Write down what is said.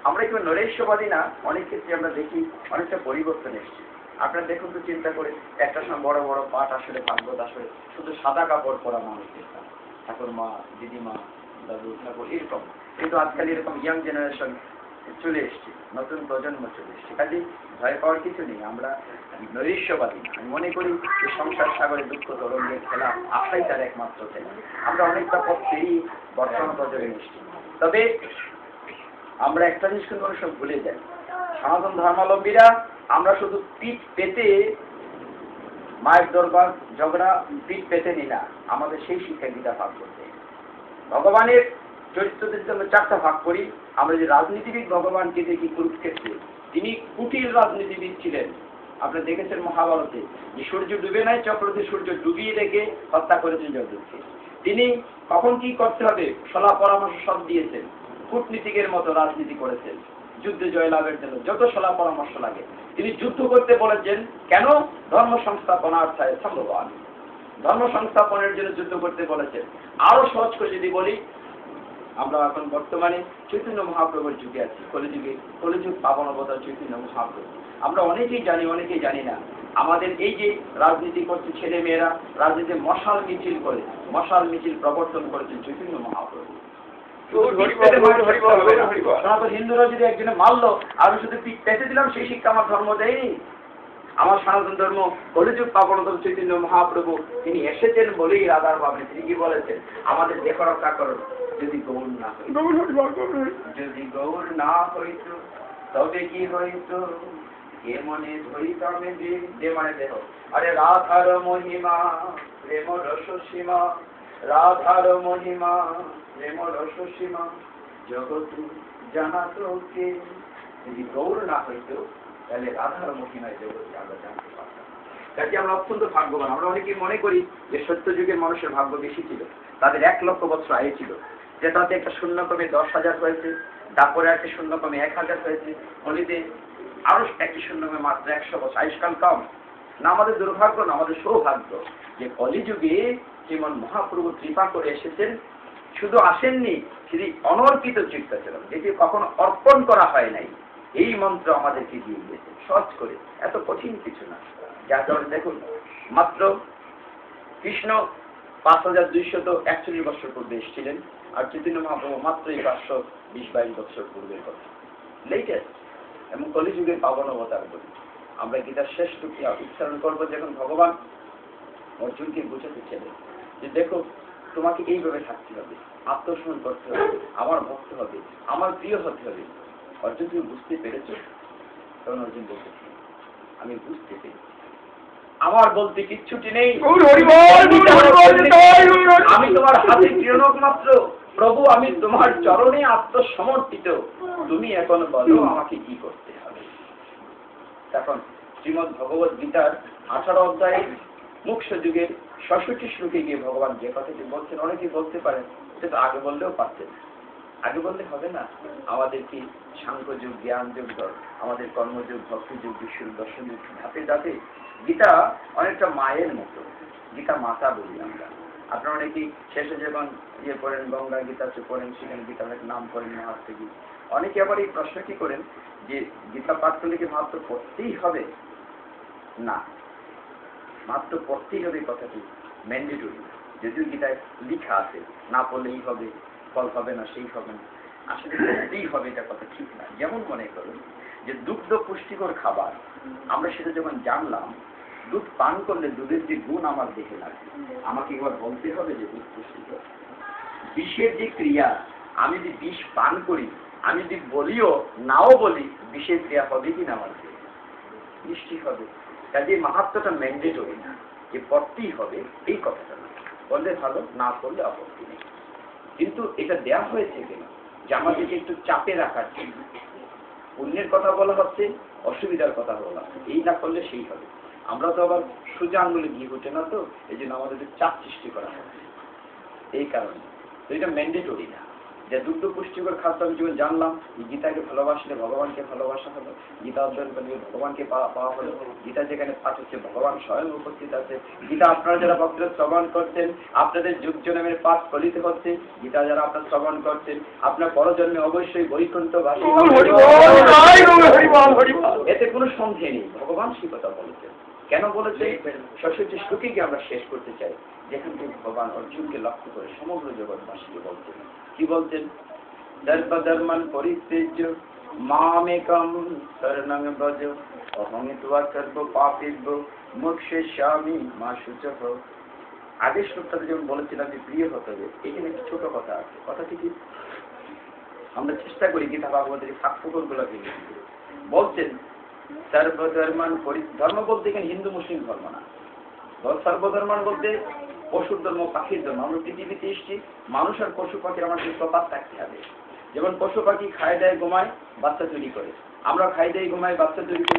আমরা কেউ নৈরাশ্যবাদী না, অনেক ক্ষেত্রে আমরা দেখি অনেকটা পরিবর্তন এসছে। আপনারা দেখুন তো চিন্তা করে, একটা সময় বড় বড় পাঠ আসলে ভাগবত আসলে শুধু সাদা কাপড় পরা মানুষ দেখতাম, ঠাকুরমা, দিদিমা, দাদু ঠাকুর এরকম। কিন্তু আজকাল এরকম ইয়াং জেনারেশন চলে এসছে, নতুন প্রজন্ম চলে এসছে। কাজে ভয় পাওয়ার কিছু নেই। আমরা নৈরাশ্যবাদী। আমি মনে করি যে সংসার সাগরে দুঃখ তরঙ্গের খেলা আশাই তার একমাত্র খেলা। আমরা অনেকটা পথ পেরিয়ে বর্তমান প্রজন্মে এসছি। তবে আমরা একটা জিনিস কিন্তু অনেক সময় ভুলে যাই, সনাতন ধর্মাবলম্বীরা আমরা শুধু পিঠ পেতে মায়ের দরবার ঝগড়া পিঠ পেতে নি না, আমাদের সেই শিক্ষা গীতা ভাগ করতে। ভগবানের চরিত্রদের জন্য চারটা ভাগ করি। আমরা যে রাজনীতিবিদ ভগবানকে দেখি কুরুক্ষেত্রে, তিনি কুটিল রাজনীতিবিদ ছিলেন। আপনি দেখেছেন মহাভারতে যে সূর্য ডুবে নাই, চক্রবর্তী সূর্য ডুবিয়ে রেখে হত্যা করেছেন যদুকে। তিনি কখন কি করতে হবে সলা পরামর্শ সব দিয়েছেন, কূটনীতিকের মতো রাজনীতি করেছেন। যুদ্ধে জয়লাভের জন্য যত সলা পরামর্শ লাগে তিনি যুদ্ধ করতে বলেছেন। কেন? ধর্ম সংস্থাপনার্থায় সম্ভবান, ধর্ম সংস্থাপনের জন্য যুদ্ধ করতে বলেছেন। আরো সহজ করে যদি বলি, আমরা এখন বর্তমানে চৈতন্য মহাপ্রভুর যুগে আছি, কলিযুগ পাবন অবতার চৈতন্য মহাপ্রভু। আমরা অনেকেই জানি, অনেকেই জানি না। আমাদের এই যে রাজনীতি করছে ছেলে মেয়েরা, রাজনীতি মশাল মিছিল করে, মশাল মিছিল প্রবর্তন করেছেন চৈতন্য মহাপ্রভু। সনাতন হিন্দুরা যদি একজনে মারলো, আমি শুধু পিঠ পেতে দিলাম, সেই শিক্ষা আমার ধর্ম দেয়নি। আমার সনাতন ধর্ম কলিযুগ পাবনতম চৈতন্য মহাপ্রভু তিনি এসেছেন বলেই রাধার ভাবনে তিনি কি বলেছেন, আমাদের দেহ রক্ষা করুন। যদি গৌর না হইত, যদি গৌর না হইত তবে কি হইত, কে মনে ধরিতামে যে মানে দেহ। আরে রাধার মহিমা প্রেম রস সীমা, রাধার মহিমা প্রেম রস সীমা, জগৎ জানাত কে। যদি গৌর না হইত তাহলে রাধার মহিমায় জগৎকে আমরা জানতে পারতাম। কাজে আমরা অত্যন্ত ভাগ্যবান। আমরা অনেকেই মনে করি যে সত্য যুগের মানুষের ভাগ্য বেশি ছিল, তাদের 1 লক্ষ বছর আয়ু ছিল, যে তাতে একটা শূন্য কমে 10,000 হয়েছে, তারপরে একটা শূন্য কমে 1,000 হয়েছে, হলিতে আরো একটি শূন্য কমে মাত্র 100 বছর, আয়ুষ্কাল কম। না আমাদের দুর্ভাগ্য, না আমাদের সৌভাগ্য যে কলিযুগে যেমন মহাপ্রভু কৃপা করে এসেছেন। শুধু আসেননি, তিনি অনর্পিত চিত্ত ছিলেন, যেটি কখনো অর্পণ করা হয় নাই। এই মন্ত্র আমাদেরকে দিয়ে দিয়েছে সহজ করে, এত কঠিন কিছু না। যার কারণে দেখুন, মাত্র কৃষ্ণ 5241 বছর পূর্বে এসেছিলেন, আর চৈতন্য মহাপ্রভু মাত্র এই 520-22 বছর পূর্বের কথা, লেটেস্ট। এবং কলিযুগের পাবন অবতার বলি। আমরা গীতার শেষ টুকটি উচ্চারণ করবো, যখন ভগবান অর্জুনকে বুঝাতে ছিলেন যে দেখো, তোমাকে এইভাবে থাকতে হবে, আত্মসমর্পণ করতে হবে, আমার ভক্ত হবে, আমার প্রিয় হতে হবে। অর্জুন, তুমি বুঝতে পেরেছ? তখন অর্জুন বলতেছি, আমি বুঝতে পেরেছি, আমার বলতে কিচ্ছুটি নেই, আমি তোমার হাতে ক্রীড়নক মাত্র। প্রভু, আমি তোমার চরণে আত্মসমর্পিত, তুমি এখন বলো আমাকে কি করতে হবে। তখন শ্রীমদ্ ভগবত গীতার 18 অধ্যায়ে মুখ্য যুগের 66 শ্লোকে গিয়ে ভগবান যে কথাটি বলছেন, অনেকেই বলতে পারেন সেটা আগে বললেও পারতেন। আগে বললে হবে না? আমাদের কি সাংখ্য যুগ, জ্ঞান যুগ, আমাদের কর্মযুগ, ভক্তি যুগ, বিশ্ব দর্শন যুগ, ধাপে ধাপে গীতা অনেকটা মায়ের মতো। গীতা মাতা বলি আমরা। আপনারা অনেকেই শেষে যখন পড়েন, গঙ্গা গীতা পড়েন, সেখানে গীতার নাম করেন মহাত্মা গীত। অনেকে আবার এই প্রশ্নটি করেন যে গীতা পাঠ করলে কি মাত্র পড়তেই হবে? না, মাত্র পড়তেই হবে কথাটি ম্যান্ডেটরি। যদিও গীতায় লিখা আছে না পড়লে এই হবে, ফল হবে না, সেই হবে না। আসলে পড়তেই হবে, এটা কথা ঠিক না। যেমন মনে করুন যে দুগ্ধ পুষ্টিকর খাবার, আমরা সেটা যখন জানলাম, দুধ পান করলে দুধের যে গুণ আমার দেখে লাগে, আমাকে এবার বলতে হবে যে দুধ পুষ্টিকর। বিষের যে ক্রিয়া, আমি যদি বিষ পান করি, আমি যদি বলিও নাও বলি, বিষের ক্রিয়া হবে কিনা আমার নিশ্চিত হবে। কাজে মাহাত্ম্যটা ম্যান্ডেটরি না যে পড়তেই হবে এই কথাটা না, বললে ভালো, না করলে আপত্তি নেই। কিন্তু এটা দেয়া হয়েছে কেন? যে আমাদেরকে একটু চাপে রাখার জন্য। পুণ্যের কথা বলা হচ্ছে, অসুবিধার কথা বলা হচ্ছে, এই না করলে সেই হবে। আমরা তো আবার সোজা আঙ্গুলে ঘি ঘটে না, তো এই জন্য আমাদের চাপ সৃষ্টি করা হচ্ছে এই কারণে। তো এটা ম্যান্ডেটরি না। যে দুগ্ধ পুষ্টিকর খাদ্য আমি যেমন জানলাম, গীতাকে ভালোবাসলে ভগবানকে ভালোবাসা হলো, গীতা অধ্যয়ন করলে ভগবানকে পাওয়া হলো, গীতা যেখানে পাঠ হচ্ছে ভগবান স্বয়ং উপস্থিত আছে। গীতা আপনারা যারা ভক্তরা শ্রবণ করছেন, আপনাদের যুগ জন্মের পাঠ ফলিত হচ্ছে। গীতা যারা আপনার শ্রবণ করছেন, আপনার পরজন্মে অবশ্যই বৈকুণ্ঠবাসী। এতে কোনো সন্দেহ নেই, ভগবান সেই কথা বলেছেন। কেন বলেছে? ৬৬ শ্লোকে আমরা শেষ করতে চাই, যেখান থেকে ভগবান অর্জুনকে লক্ষ্য করে সমগ্র জগৎবাসীকে বলছেন। কি বলছেন? সর্বধর্মান পরিত্যজ্য মামেকং শরণং ব্রজ অহং ত্বা সর্ব পাপেভ্যো মোক্ষয়িষ্যামি মা শুচঃ। আগের শ্লোকটাতে যেমন বলেছিলাম যে প্রিয় হতে হবে, এখানে একটি ছোট কথা আছে। কথাটি কি? আমরা চেষ্টা করি গীতা ভাগবতের ফাঁকফোকরগুলো ভেঙে দিতে। বলছেন সর্বধর্মান ধর্ম বলতে এখানে হিন্দু মুসলিম ধর্ম না, সর্বধর্মান বলতে পশুর ধর্ম, পাখির ধর্ম। আমরা পৃথিবীতে এসেছি, মানুষ আর পশু পাখির আমাদের তফাৎ থাকতে হবে। যেমন পশু পাখি খায় দেয় ঘুমায় বাচ্চা তৈরি করে, আমরা খাই দেয় ঘুমাই বাচ্চা তৈরি করি।